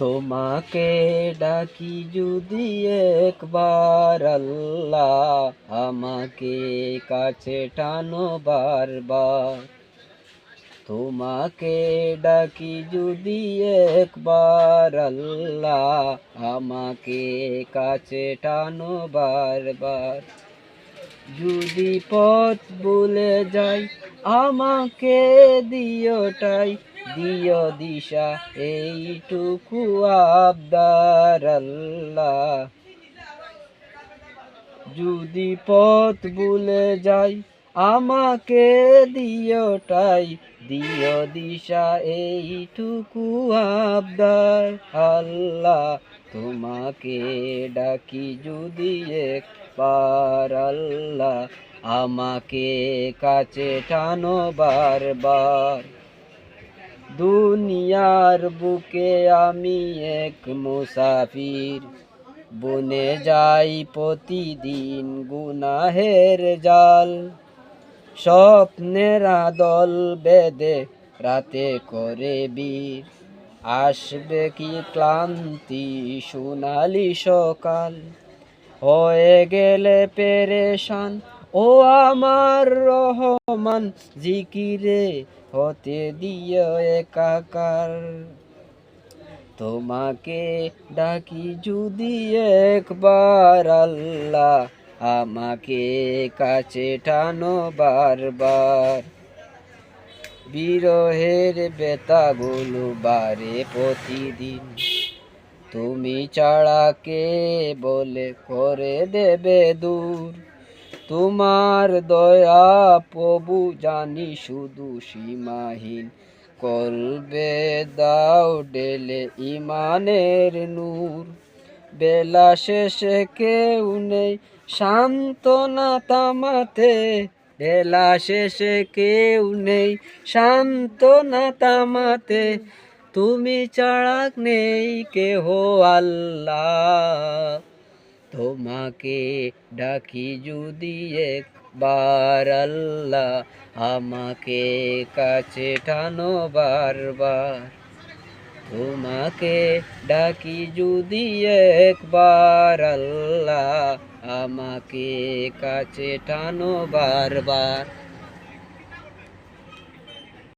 তোমাকে ডাকি যদি একবার আল্লাহ, আমাকে কাছে টানো বারবার। তোমাকে ডাকি যদি একবার আল্লাহ, আমাকে কাছে টানো বারবার। যদি পথ ভুলে যাই, আমাকে দিও দিশা, এইটুকু আবদার আল্লাহ। যদি পথ ভুলে যাই, আমাকে দিও দিশা, এইটুকু আবদার আল্লাহ। তোমাকে ডাকি যদি একবার আল্লাহ, আমাকে কাছে টানো বারবার। দুনিয়ার বুকে আমি এক মুসাফির, বনে যাই প্রতিদিন গুনাহের জাল। স্বপ্নের দল বেঁধে রাতে করে বীর, আসবে কি ক্লান্তি সোনালি সকাল। হয়ে গেলে পেরেশান ও আমার রহমান, জিকিরে হতে দিও একাকার। তোমাকে ডাকি যদি একবার আল্লাহ, আমাকে কাছে টানো বারবার। বিরহের বেতাগুলো বারে প্রতিদিন, তুমি ছাড়া কে বলে করে দেবে দূর। তোমার দয়া প্রভু জানি শুধু সীমাহীন, কলবে দাও ঢেলে ইমানের নূর। বেলা শেষে কেউ নেই সান্ত্বনা থামাতে, বেলা শেষে কেউ নেই সান্ত্বনা থামাতে। তুমি ছাড়া নেই কেহ আল্লাহ, তোমাকে ডাকি যদি একবার আল্লাহ, আমাকে কাছে টানো বারবার। তোমাকে ডাকি যদি একবার আল্লাহ, আমাকে কাছে টানো বারবার।